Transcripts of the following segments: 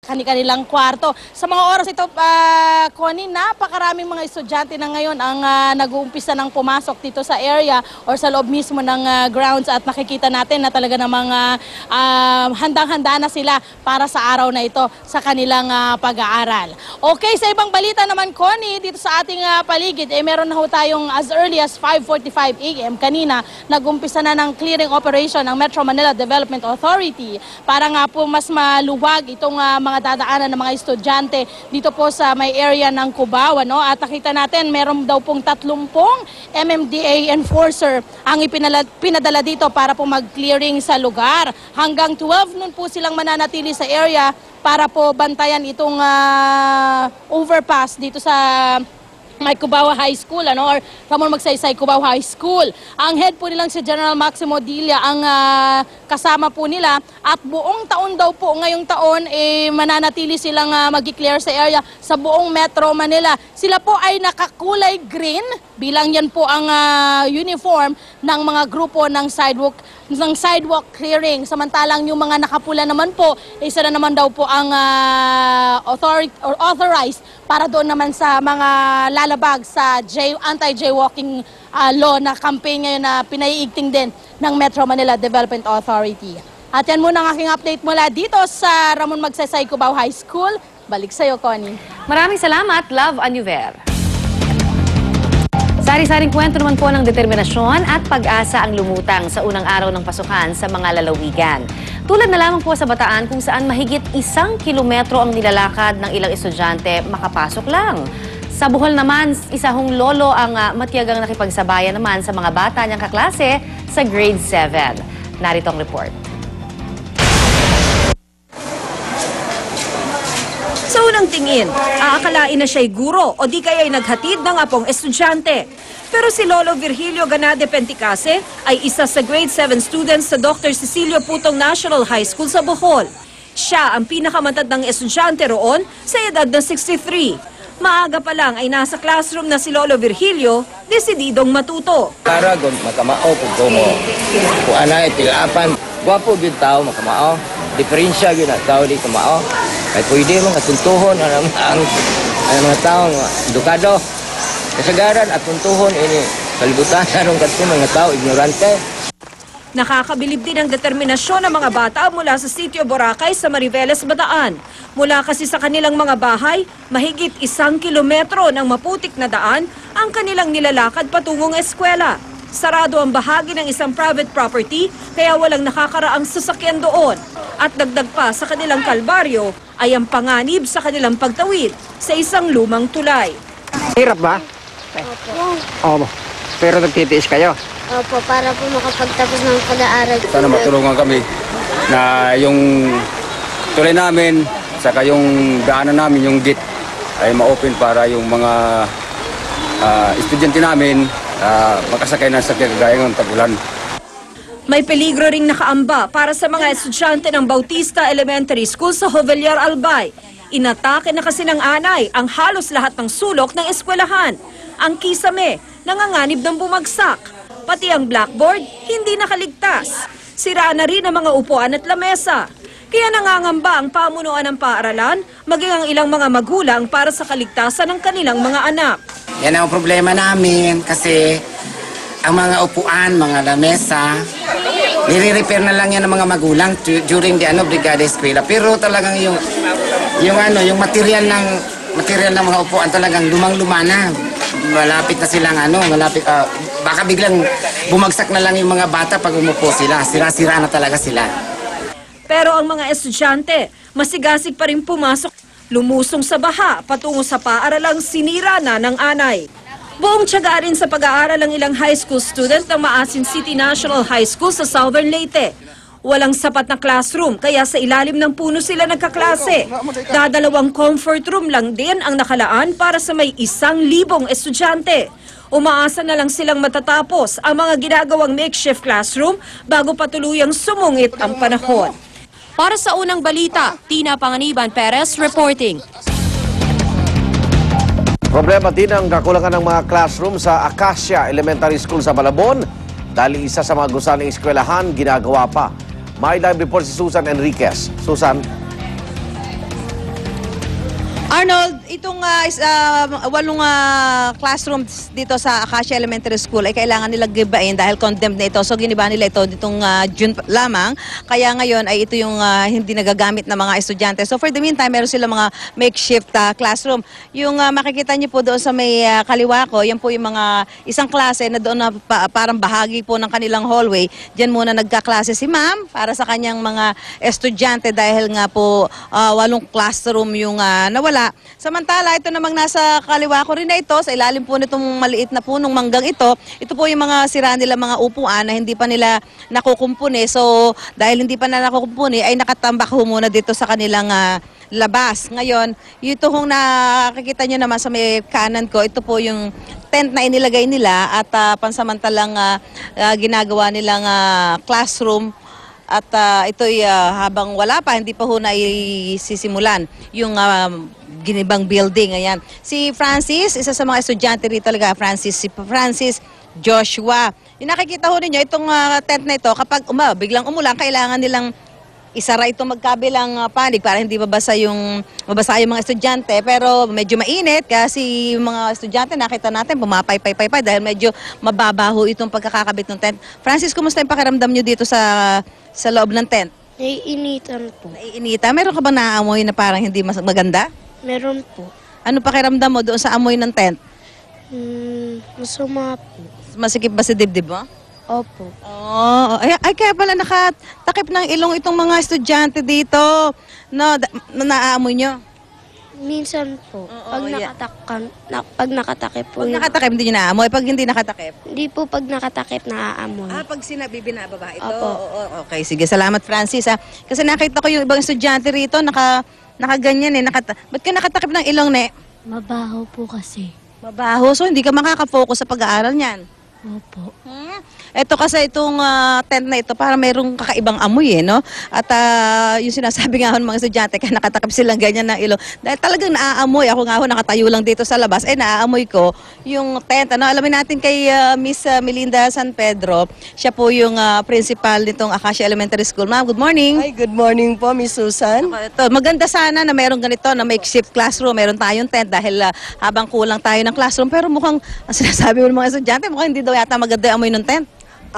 kanilang kwarto. Sa mga oras ito, Connie, napakaraming mga estudyante na ngayon ang nag-uumpisa ng pumasok dito sa area or sa loob mismo ng grounds at nakikita natin na talaga namang handang-handa na sila para sa araw na ito sa kanilang pag-aaral. Okay, sa ibang balita naman, Connie, dito sa ating paligid, meron na ho tayong as early as 5:45 AM kanina, nag-umpisa na ng clearing operation ng Metro Manila Development Authority para nga po mas maluwag itong mga dadaanan ng mga estudyante dito po sa may area ng Cubao. At nakita natin, meron daw pong 30 MMDA enforcer ang pinadala dito para po mag-clearing sa lugar. Hanggang 12 nun po silang mananatili sa area para po bantayan itong overpass dito sa may Cubao High School, or Ramon Magsaysay Cubao High School. Ang head po nilang si General Maximo Dilla ang kasama po nila at buong taon daw po ngayong taon mananatili silang mag-clear sa area sa buong Metro Manila. Sila po ay nakakulay green bilang yan po ang uniform ng mga grupo ng sidewalk clearing. Samantalang yung mga nakapula naman po, isa na naman daw po ang authorized para doon naman sa mga lalabag sa anti-jaywalking law na campaign ngayon na pinaiigting din ng Metro Manila Development Authority. At yan muna ang aking update mula dito sa Ramon Magsaysay Cubao High School. Balik sa'yo, Connie. Maraming salamat, Love Anuver. Sari-saring kwento naman po ng determinasyon at pag-asa ang lumutang sa unang araw ng pasukan sa mga lalawigan. Tulad na lamang po sa Bataan kung saan mahigit 1 kilometro ang nilalakad ng ilang estudyante makapasok lang. Sa Bohol naman, isa hong lolo ang matiyagang nakipagsabayan naman sa mga bata niyang kaklase sa grade 7. Narito ang report. Sa unang tingin, aakalain na siya'y guro o di kaya'y naghatid ng apong estudyante. Pero si Lolo Virgilio Ganade Penticase ay isa sa grade 7 students sa Dr. Cecilio Putong National High School sa Bohol. Siya ang pinakamatandang estudyante roon sa edad na 63. Maaga pa lang ay nasa classroom na si Lolo Virgilio, desididong matuto. Para makamao po mo. Kung anay tilapan, gwapo gyud tao makamao. Diferensya gyud na tao di kamao. Ay pwede mo katuntuhon ang mga taong edukado. Kasagaran at tuntuhon ini kalibutan ng kadto mga tao ignorante. Nakakabilib din ang determinasyon ng mga bata mula sa Sitio Boracay sa Mariveles, Bataan. Mula kasi sa kanilang mga bahay, mahigit 1 kilometro ng maputik na daan ang kanilang nilalakad patungong eskwela. Sarado ang bahagi ng isang private property kaya walang nakakaraang sasakyan doon. At dagdag pa sa kanilang kalbaryo ay ang panganib sa kanilang pagtawid sa isang lumang tulay. Hirap ba? Opo. Oo. Pero nagtitiis kayo? Opo, para po makapagtapos ng pag-aaral. Sana matulungan kami na yung tulay namin, saka yung daanan namin, yung gate ay ma-open para yung mga estudyante namin makasakay ng sakyan gaya ng tag-ulan. May peligro ring nakaamba para sa mga estudyante ng Bautista Elementary School sa Jovellar, Albay. Inatake na kasi ng anay ang halos lahat ng sulok ng eskwelahan. Ang kisame, nanganganib ng bumagsak. Pati ang blackboard, hindi nakaligtas. Sira na rin ang mga upuan at lamesa. Kaya nangangamba ang pamunuan ng paaralan, maging ang ilang mga magulang para sa kaligtasan ng kanilang mga anak. Yan ang problema namin kasi ang mga upuan, mga lamesa, nire-repair na lang yan ng mga magulang during the brigada eskwela. Pero talagang yung material ng mga upuan talagang lumang-luma na. Malapit na silang baka biglang bumagsak na lang yung mga bata pag umupo sila. Sira-sira na talaga sila. Pero ang mga estudyante, masigasig pa rin pumasok, lumusong sa baha patungo sa paaralang sinira na ng anay. Buong tiyaga rin sa pag-aaral ang ilang high school student ng Maasin City National High School sa Southern Leyte. Walang sapat na classroom kaya sa ilalim ng puno sila nagkaklase. Dadalawang comfort room lang din ang nakalaan para sa may 1,000 estudyante. Umaasa na lang silang matatapos ang mga ginagawang makeshift classroom bago patuluyang sumungit ang panahon. Para sa unang balita, Tina Panganiban Perez reporting. Problema din ang kakulangan ng mga classroom sa Acacia Elementary School sa Malabon dahil isa sa mga gusaling eskwelahan ginagawa pa. May live report si Susan Enriquez. Susan? Arnold, itong 8 classrooms dito sa Acacia Elementary School ay kailangan nilang gibain dahil condemned na ito. So giniba nila ito ditong June lamang. Kaya ngayon ay ito yung hindi nagagamit ng mga estudyante. So for the meantime, meron silang mga makeshift classroom. Yung makikita niyo po doon sa may kaliwa ko, yan po yung mga isang klase na doon na parang bahagi po ng kanilang hallway. Diyan muna nagkaklase si ma'am para sa kanyang mga estudyante dahil nga po 8 classroom yung nawala. Samantala, ito namang nasa kaliwa ko rin na ito, sa ilalim po nitong maliit na punong manggang ito po yung mga sira nila mga upuan na hindi pa nila nakukumpuni. So, dahil hindi pa na nakukumpuni, ay nakatambak ho muna dito sa kanilang labas. Ngayon, ito hong nakikita nyo naman sa may kanan ko, ito po yung tent na inilagay nila at pansamantalang ginagawa nilang classroom. At ito'y habang wala pa, hindi pa ho na isisimulan yung ginibang building. Ayan. Si Francis, isa sa mga estudyante rito talaga, si Francis Joshua. Yung nakikita ho ninyo, itong tent na ito, kapag biglang umulan, kailangan nilang isara itong magkabilang panig para hindi mabasa yung mga estudyante. Pero medyo mainit kasi yung mga estudyante nakita natin pumapay-pay-pay dahil medyo mababaho itong pagkakakabit ng tent. Francis, kumusta yung pakiramdam nyo dito sa loob ng tent? Naiinitan po. Naiinitan? Meron ka ba naaamoy na parang hindi maganda? Meron po. Ano pakiramdam mo doon sa amoy ng tent? Masama po. Masikip ba si dibdib mo? Opo. Oh, ay kaya pala nakatakip ng ilong itong mga estudyante dito. No, naaamoy nyo? Minsan po. Pag nakatakip po. Pag nakatakip, hindi nyo naaamoy. Pag hindi nakatakip? Hindi po pag nakatakip naaamoy. Pag sinabi, binababa ito? Opo. Okay, sige. Salamat, Francis. Kasi nakita ko yung ibang estudyante rito, nakaganyan eh. Ba't ka nakatakip ng ilong, ne? Mabaho po kasi. Mabaho? So, hindi ka makaka-focus sa pag-aaral niyan? Opo. Ito kasi itong tent na ito, para mayroong kakaibang amoy no? At yung sinasabi nga ng mga estudyante, kaya nakatakip silang ganyan ng ilong. Dahil talagang naaamoy, ako nga nakatayo lang dito sa labas, naaamoy ko yung tent. Alamin natin kay Miss Melinda San Pedro, siya po yung principal nitong Acacia Elementary School. Ma'am, good morning. Hi, good morning po, Miss Susan. Ito, maganda sana na mayroong ganito, na makeshift classroom, meron tayong tent dahil habang kulang tayo ng classroom. Pero mukhang, ang sinasabi mo ng mga estudyante, mukhang hindi daw yata maganda yung amoy ng tent.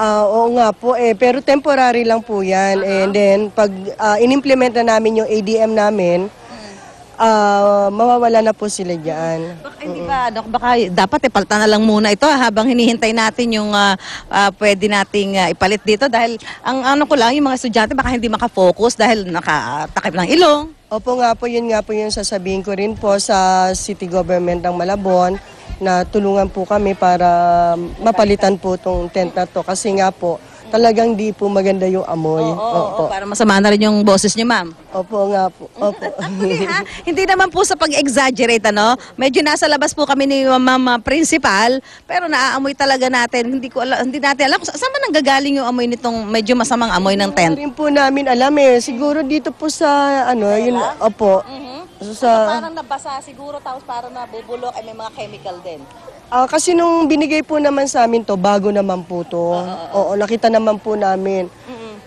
Oo nga po, pero temporary lang po yan. And then, pag in-implement na namin yung ADM namin, mawawala na po sila dyan. Baka hindi ba, baka dapat ipalitan na lang muna ito habang hinihintay natin yung pwede nating ipalit dito dahil ang ano ko lang, yung mga estudyante baka hindi makafocus dahil nakatakip ng ilong. Opo nga po, yun sasabihin ko rin po sa City Government ng Malabon na tulungan po kami para mapalitan po itong tent na to kasi nga po talagang di po maganda yung amoy. Opo. Para masama na rin yung boses niyo, ma'am. Opo nga po. Opo. Hindi naman po sa pag-exaggerate, Medyo nasa labas po kami ni Ma'am Principal, pero naaamoy talaga natin. Hindi natin alam kung saan man nanggagaling yung amoy nitong medyo masamang amoy ng tent. Hindi rin po namin alam Siguro dito po sa opo. Parang nabasa siguro tapos parang nabubulok ay may mga chemical din. Kasi nung binigay po naman sa amin to, bago naman po to. Oo, nakita naman po namin.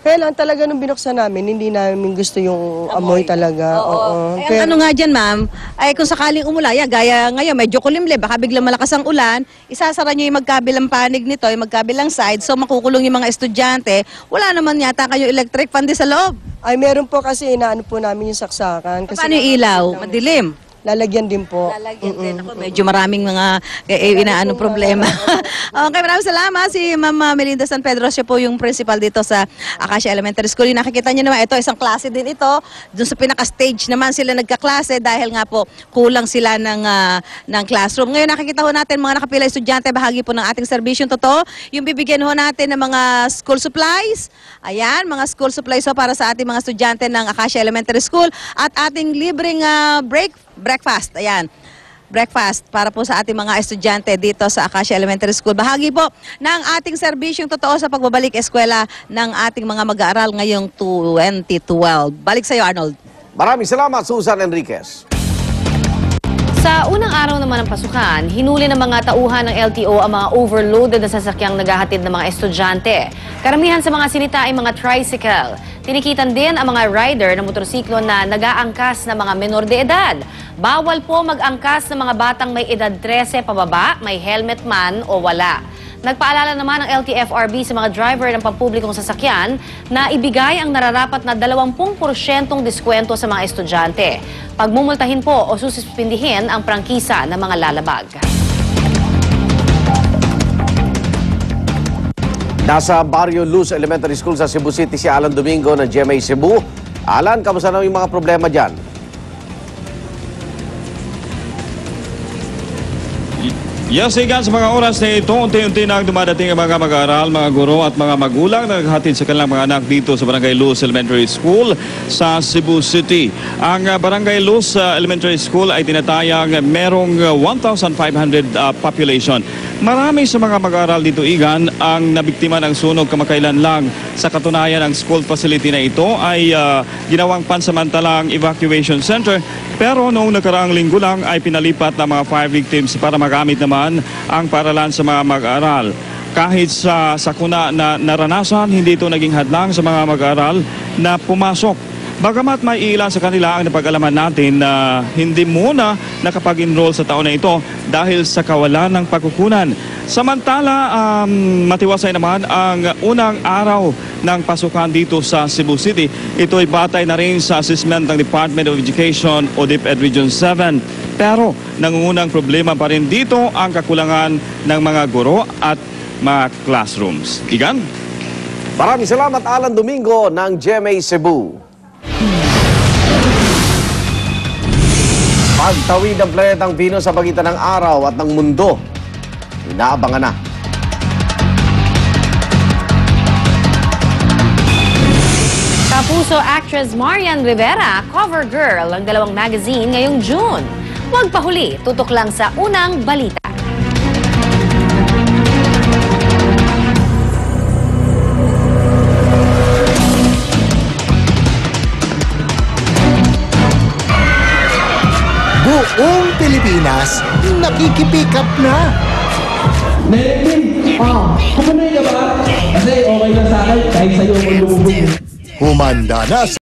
Kaya lang talaga nung binuksan namin, hindi namin gusto yung amoy talaga. Oo. Kaya ano nga dyan, ma'am, ay kung sakaling umulaya, gaya ngayon, medyo kulimlim, baka biglang malakas ang ulan, isasara nyo yung magkabilang panig nito, yung magkabilang side, so makukulong yung mga estudyante, wala naman yata kayo electric fan din sa loob. Ay, meron po kasi inaano po namin yung saksakan. Kasi paano yung ilaw? Madilim? Lalagyan din po. Lalagyan din. Ako, medyo maraming mga inaano problema. Okay, maraming salamat. Si Ma'am Melinda San Pedro, siya po yung principal dito sa Acacia Elementary School. Yung nakikita niyo naman, ito, isang klase din ito. Doon sa pinaka-stage naman sila nagkaklase dahil nga po kulang sila ng classroom. Ngayon, nakikita ho natin mga nakapila estudyante, bahagi po ng ating serbisyong totoo. Yung bibigyan ho natin ng mga school supplies. Ayan, mga school supplies para sa ating mga estudyante ng Acacia Elementary School at ating libreng breakfast. Ayan. Breakfast para po sa ating mga estudyante dito sa Acacia Elementary School. Bahagi po ng ating serbisyong totoo sa pagbabalik eskwela ng ating mga mag-aaral ngayong 2012. Balik sa iyo, Arnold. Maraming salamat, Susan Enriquez. Sa unang araw naman ng pasukan, hinuli ng mga tauhan ng LTO ang mga overloaded na sasakyang naghahatid ng mga estudyante. Karamihan sa mga sinita ay mga tricycle. Tinikitan din ang mga rider ng motorsiklo na nag-aangkas ng mga menor de edad. Bawal po mag-angkas ng mga batang may edad 13 pababa, may helmet man o wala. Nagpaalala naman ang LTFRB sa mga driver ng pampublikong sasakyan na ibigay ang nararapat na 20% diskwento sa mga estudyante. Pagmumultahin po o sususpindihin ang prangkisa ng mga lalabag. Nasa Barrio Luz Elementary School sa Cebu City si Alan Domingo ng GMA Cebu. Alan, kamusta na yung mga problema dyan? Yes, Igan, sa mga oras na ito, unti-unti na dumadating ang mga mag-aaral, mga guro at mga magulang na naghatid sa kanilang mga anak dito sa Barangay Luz Elementary School sa Cebu City. Ang Barangay Luz Elementary School ay tinatayang merong 1,500 population. Marami sa mga mag-aaral dito, Igan, ang nabiktima ng sunog kamakailan lang. Sa katunayan, ang school facility na ito ay ginawang pansamantalang evacuation center. Pero noong nakaraang linggo lang ay pinalipat ng mga fire victims para magamit naman ang paralan sa mga mag-aaral. Kahit sa sakuna na naranasan, hindi ito naging hadlang sa mga mag-aaral na pumasok. Bagamat may ilan sa kanila ang napag-alaman natin na hindi muna nakapag-enroll sa taon na ito dahil sa kawalan ng pagkukunan. Samantala, matiwasay naman ang unang araw ng pasukan dito sa Cebu City. Ito ay batay na rin sa assessment ng Department of Education o DepEd Region 7. Pero nangungunang problema pa rin dito ang kakulangan ng mga guro at mga classrooms. Igan? Maraming salamat, Alan Domingo ng GMA Cebu. Pagtawid ng planetang Venus sa pagitan ng araw at ng mundo, inaabangan na. Kapuso actress Marian Rivera, cover girl ng dalawang magazine ngayong June. Huwag pahuli, tutok lang sa unang balita. Buong Pilipinas, nakikipick up na. Kumanay ka ba? Kasi okay na sa akin kahit sa'yo ko lumubog. Humanda na